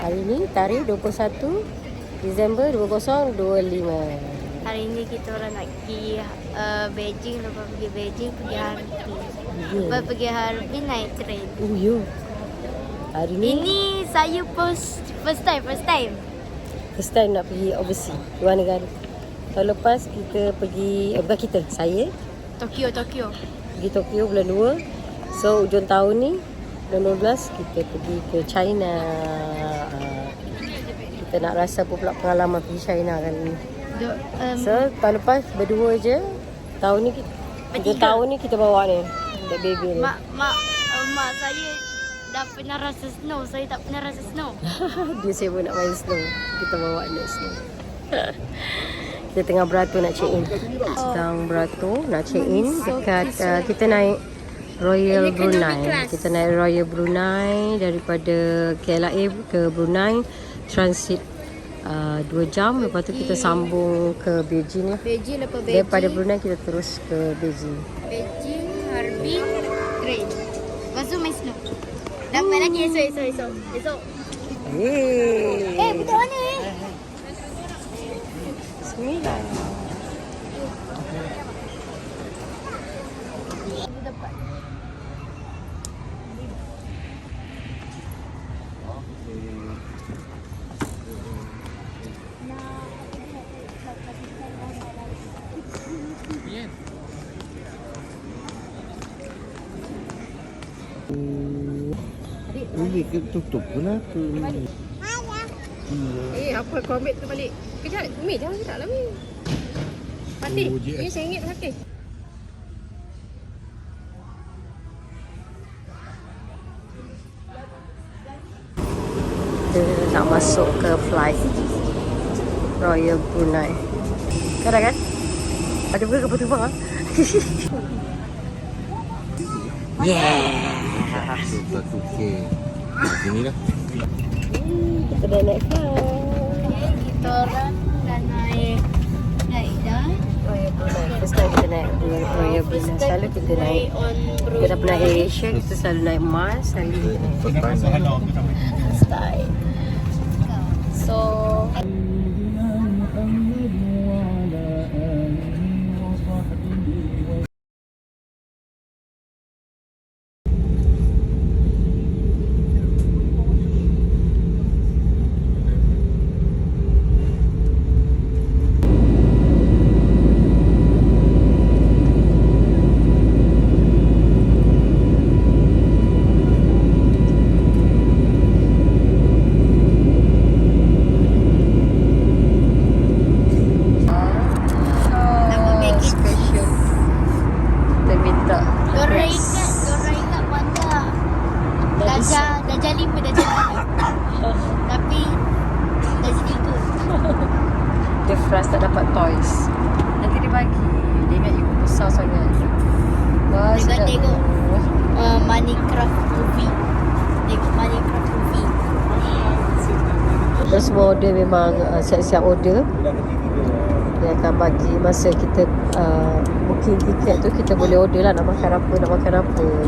Hari ni tarikh 21 Disember 2025. Hari ni kita orang nak pergi Beijing. Lepas pergi Beijing, pergi Harbin. Lepas pergi Harbin, naik train. Oh yo. Hari ni Ini saya first time. first time nak pergi overseas, luar negara. Tahun lepas kita pergi, bukan kita, saya Tokyo. pergi Tokyo bulan 2. So hujung tahun ni bulan 12 kita pergi ke China. Kita nak rasa apa pula pengalaman pergi China kali ni. So tahun lepas berdua je. Tahun ni hujung tahun ni kita bawa ni budak baby ni. Mak saya dah pernah rasa snow. Saya tak pernah rasa snow. Dia sibuk nak main snow. Kita bawa naik snow. Kita tengah beratur nak check in. Sedang beratur nak check in dekat kita naik Royal Brunei. Kita naik Royal Brunei daripada KLIA ke Brunei, transit 2 jam. Lepas tu kita sambung ke Beijing lah. Beijing, lepas Beijing. Daripada Brunei kita terus ke Beijing. Beijing, Harbin, train. Lepas tu main snow. Dapat lagi esok. Yeay. Betul mana Bismillah. dapat. Ini tutup kenapa ni? Apa kau ambil tu balik? Kejap, Umi jangan gerak lah Umi. Fatih, Oh, je. ni RM1 Fatih. Kita nak masuk ke flight Royal Brunei. Kadang kan? Ada berapa kapal terbang ah? Yeah. Satu K. Sini lah. Kita dah naik flight Kita orang dah naik dah. Royal Brunei. First time kita naik Royal Brunei. Selalu kita naik, on kita dah pernah AirAsia, kita selalu naik Mars. Hari ni first time. So special. Kita minta Diorang ingat pandang. Dah lima. Tapi dah jadi tu. dia frust tak dapat toys. Nanti dia bagi. Dia ingat ibu besar sangat. Wah, Dia sedap. tengok Minecraft movie. Terus semua order memang siap-siap order. Dia akan bagi masa kita booking tiket tu, kita boleh order lah nak makan apa.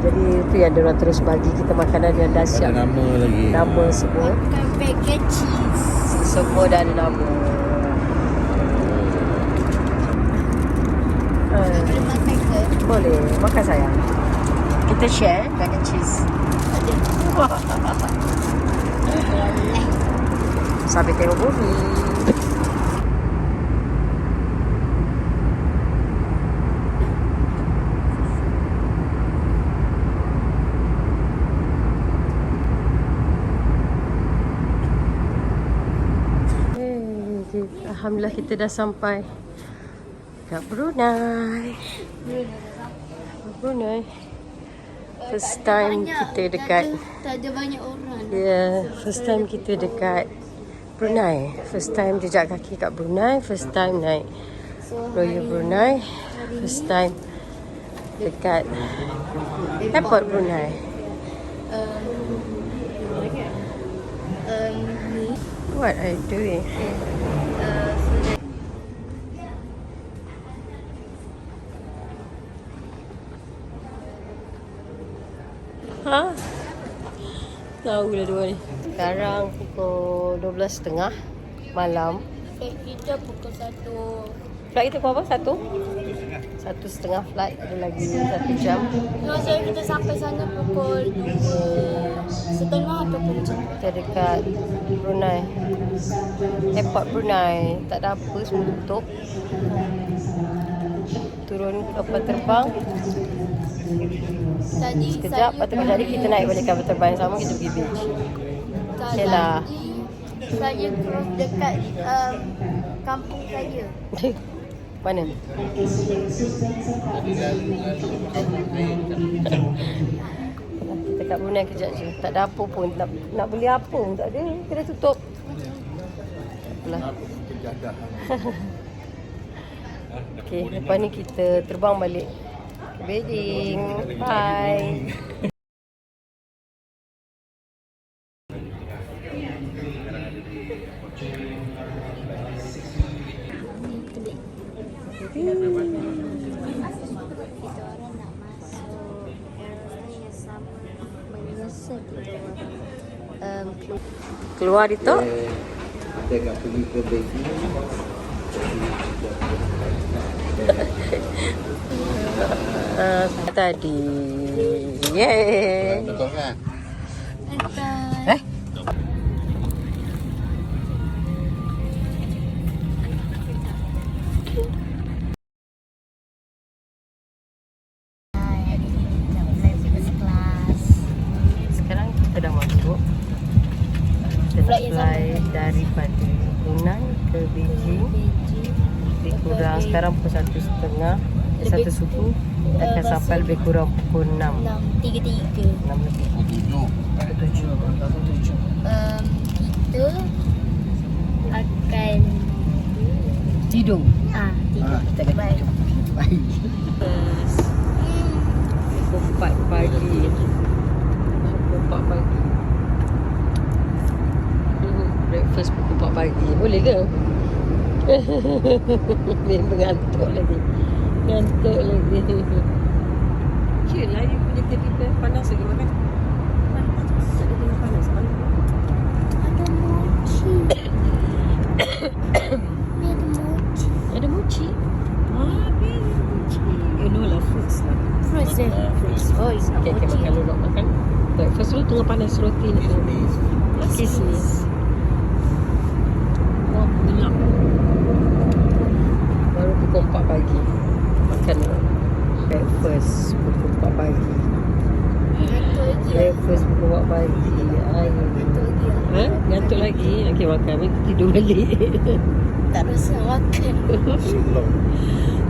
Jadi tu yang diorang terus bagi kita makanan yang dah Tak siap. ada nama lagi. Nama semua. Makan packet cheese. Semua dah ada nama. Boleh makan ke? Boleh. Makan sayang. Kita share mac and cheese. Sampai tengok movie. Alhamdulillah kita dah sampai kat Brunei. First time kita dekat. Tak ada banyak orang. First time kita dekat Brunei. First time jejak kaki kat Brunei. First time naik Royal Brunei. First time dekat airport Brunei. What are you doing? Ha? Tahu lah dua ni. Sekarang pukul 12.30 malam. Flight kita pukul 1. Flight kita pukul apa? 1.30 flight. Ada lagi 1 jam. So kita sampai sana pukul 2.30 ataupun macam tu. Kita dekat Brunei. Airport Brunei. Tak ada apa, semua tutup. Turun kapal terbang. Tadi Sekejap, lepas tu jadi kita naik balik kapal terbang yang sama, kita pergi beach. Okay lah. Saya cross dekat kampung saya. Mana? Kita kat Brunei kejap je. Tak ada apa pun. Nak beli apa pun tak ada. Kena tutup. Apalah. Okay, lepas ni kita terbang balik ke Beijing. Bye. Kita orang nak masuk airline yang sama menyesal kita orang Keluar di tok. Kita akan pergi ke Beijing. Tadi. Yeay. Betul kan? Eh? Sekarang kita dah masuk. Kita Flight yang fly daripada Brunei ke Beijing. Lebih kurang sekarang pukul 1.30. Satu suku akan sampai lebih kurang pukul 6. 6.33. 6 lebih. 7. Kita akan Tidur. tidur. Kita akan Baik. tidur. Baik. Pukul 4 pagi. Pukul 4 pagi. Breakfast pukul 4 pagi. Boleh ke? Memang ngantuk lagi. Ngantuk lagi. Yelah, you punya tadi panas lagi makan. Tak ada tengah panas mana? Ada mochi. Ni ada mochi. Ada mochi. Ada mochi. You know lah, fruits lah. Fruits eh? Fruits. Oh, it's not Okay, mochi. makan dulu, nak makan. Breakfast dulu tengah panas roti ni. Kismis. Wah, minyak. Baru pukul 4 pagi. Makan breakfast pukul 4 pagi. Ngantuk lagi. Breakfast pukul 4 pagi. Ayo. Ngantuk lagi. Ha? Ngantuk lagi? Okey, makan. Kita tidur balik. Tak rasa makan.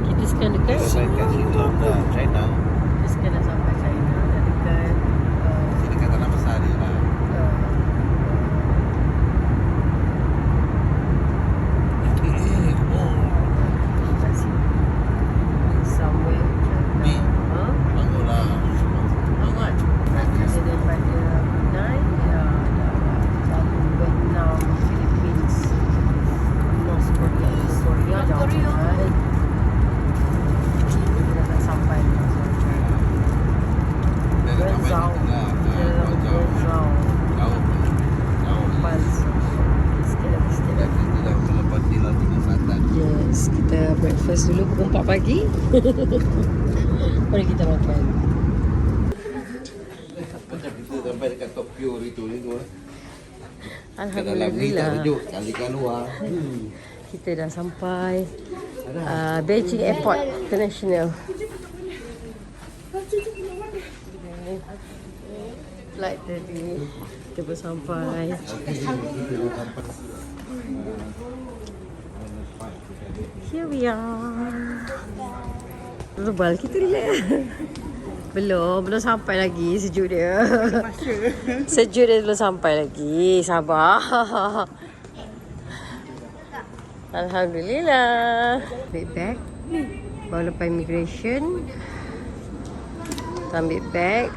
Kita sekarang dekat. Sampai kat Shillong dah, China. Kita sekarang dah sampai China. Dah dekat. Sini kat Tanah Besar dia lah. Somewhere. Ni. Ha? Bangunlah. Bangun. Dia daripada Brunei, lalu Vietnam, Philippines, North Korea, Korea jauh sangat. Kita dah sampai Guangzhou. Dalam Guangzhou. Lepas sikit lagi. Kita dah melepasi Laut Cina Selatan. Yes, kita breakfast dulu pukul 4 pagi. Mari kita makan. Macam kita sampai dekat Tokyo itu lah. Kat dalam ni tak Alhamdulillah. sejuk. Kali kat luar. Kita dah sampai Beijing Airport International. Flight tadi kita pun sampai. Here we are. Rubal kita relax. Belum sampai lagi sejuk dia. Sejuk dia belum sampai lagi. Sabar. Alhamdulillah. Ambil bag. Baru lepas immigration. Kita ambil bag.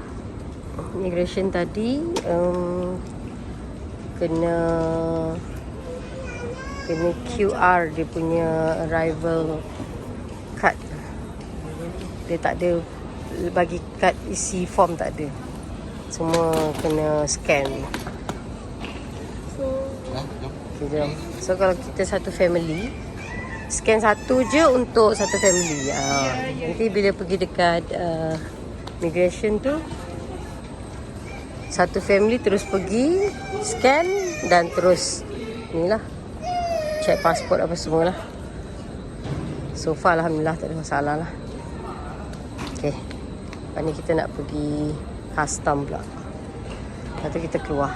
Immigration tadi kena QR dia punya arrival card. Dia tak ada bagi kad isi form, tak ada. Semua kena scan. Ha? Jom. Okay, jom. So kalau kita satu family, scan satu je untuk satu family. Nanti bila pergi dekat migration tu, satu family terus pergi scan dan terus inilah check pasport apa semua lah. So far alhamdulillah tak ada masalah lah. Okay, lepas ni kita nak pergi custom pula. Lepas tu kita keluar.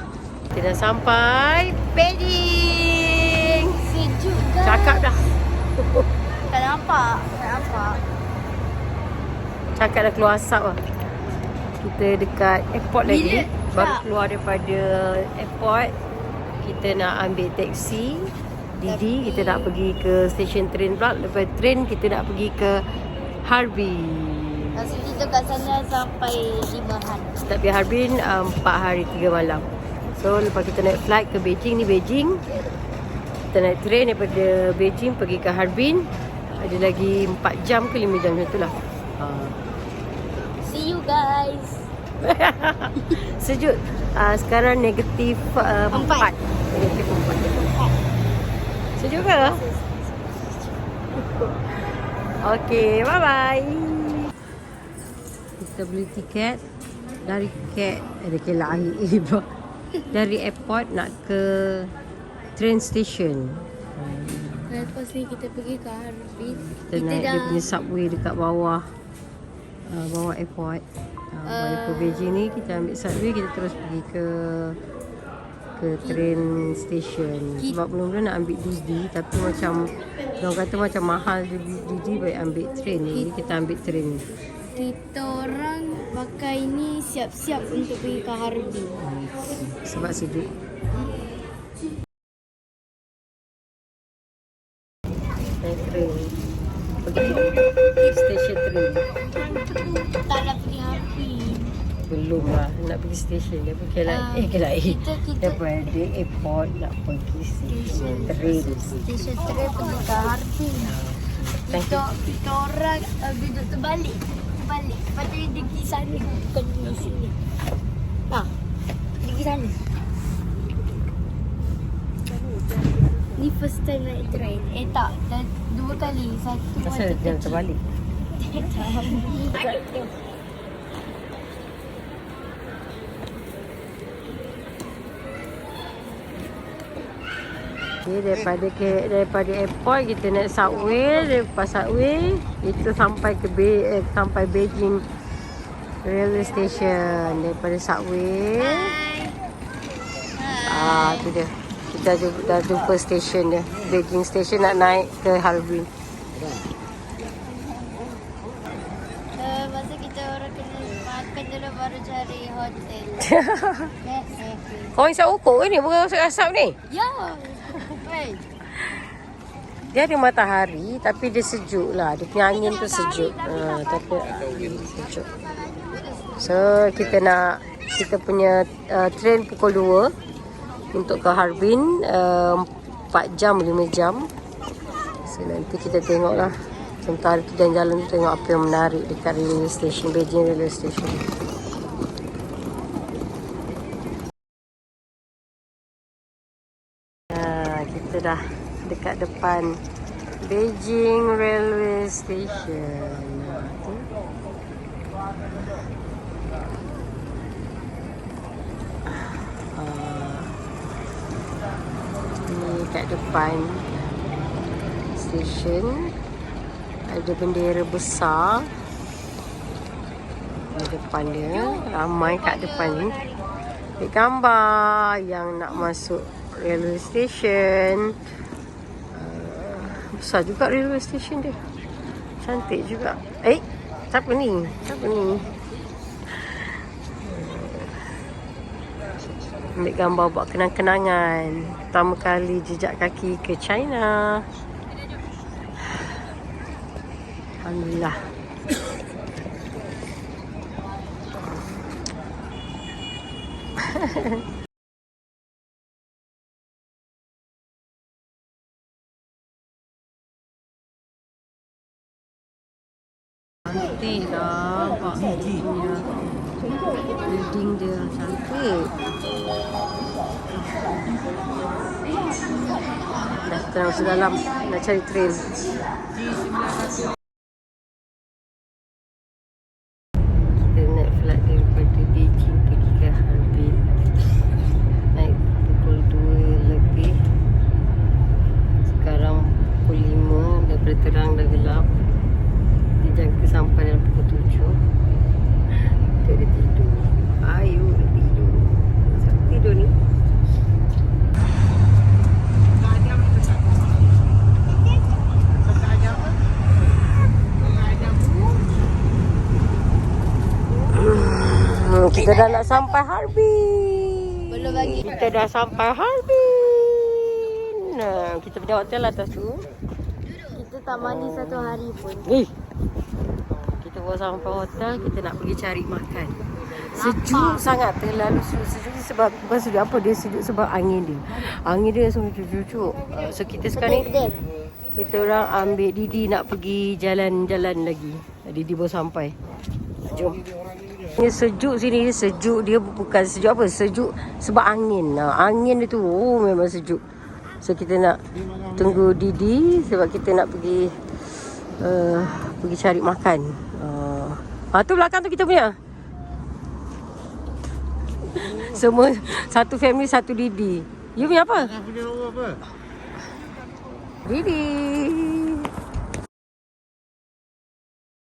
Kita dah sampai Beijing. Sejuk guys. Cakap dah. Tak nampak. Cakap dah keluar asap lah. Kita dekat airport lagi. Baru keluar daripada airport. Kita nak ambil taksi Didi. Kita nak pergi ke stesen train pula. Lepas train kita nak pergi ke Harbin. Masa kita kat sana sampai 5 hari. Kita pergi Harbin 4 hari 3 malam. So lepas kita naik flight ke Beijing. Ni Beijing. Kita naik train daripada Beijing pergi ke Harbin. Ada lagi 4 jam ke 5 jam macam tu lah. See you guys. Sejuk. Sekarang negatif 4. Negatif 4. Sejuk ke? Okay, bye-bye. Kita beli tiket dari dari airport nak ke train station. Lepas ni kita pergi ke Harbin. Kita naik dia punya subway dekat bawah bawah airport. Walaupun Beijing ni kita ambil subway, kita terus pergi ke train station. Sebab mula-mula nak ambil Didi, tapi macam orang kata macam mahal Didi, baik ambil train. Jadi kita ambil train. Kita orang pakai ni siap-siap untuk pergi ke Harbin. Sebab sejuk. Naik train. Pergi stesen train. Tak nak pergi Harbin. Belum lah, nak pergi stesen. Dia pergi KLIA. Daripada airport nak pergi stesen train. Stesen train pergi ke Harbin. Kita orang duduk terbalik. Lepas tu dia pergi sana. Bukan di sini. Dia pergi sana. Ni first time naik train. Tak, dah 2 kali. Satu Asal dia terbalik. Okay, daripada airport kita naik subway. Lepas subway kita sampai sampai Beijing railway station. Daripada subway tu dia. Kita dah jumpa stesen dia. Beijing station, nak naik ke Harbin. Masa kita orang kena makan dulu baru cari hotel. Kau isap ukur ke ni? Bukan asap ni? Ya. Dia ada matahari tapi dia sejuk lah. Dia punya angin tu sejuk. Tapi sejuk. So kita punya train pukul 2 untuk ke Harbin, 4 jam 5 jam. So nanti kita tengok lah. Sementara tu jalan-jalan tu tengok apa yang menarik dekat railway station, Beijing railway station. Kita dah dekat depan Beijing railway station. Tu. Ni kat depan stesen ada bendera besar di depan dia. Ramai kat depan ni. Ambil gambar yang nak masuk railway station. Besar juga railway station dia. Cantik juga. Siapa ni? Ambil gambar buat kenang-kenangan. Pertama kali jejak kaki ke China. Alhamdulillah. Cantik lah baknya. Building dia cantik. Dah kita nak masuk dalam nak cari train. Kita naik flight daripada Beijing pergi ke Harbin. Naik pukul 2 lebih. Sekarang pukul 5, daripada terang dah gelap. Dijangka sampai dalam pukul 7. Kita ada tidur. Ayu dah tidur. Siapa tidur ni? Kita dah nak sampai Harbin. Belum lagi. Kita dah sampai Harbin. Nah, kita punya hotel atas tu. Kita tak mandi satu hari pun. Kita bawa sampai hotel, kita nak pergi cari makan. Sejuk sangat, terlalu sejuk sebab bukan sejuk apa, dia sejuk sebab angin dia. Angin dia semua cucuk-cucuk. So kita sekarang ni kita orang ambil Didi nak pergi jalan-jalan lagi. Didi baru sampai. Jom. Ini sejuk sini, dia sejuk, dia bukan sejuk apa, sejuk sebab angin. Angin dia tu memang sejuk. So kita nak tunggu Didi sebab kita nak pergi pergi cari makan. Tu belakang tu kita punya. Semua satu family satu Didi. You punya apa? Didi.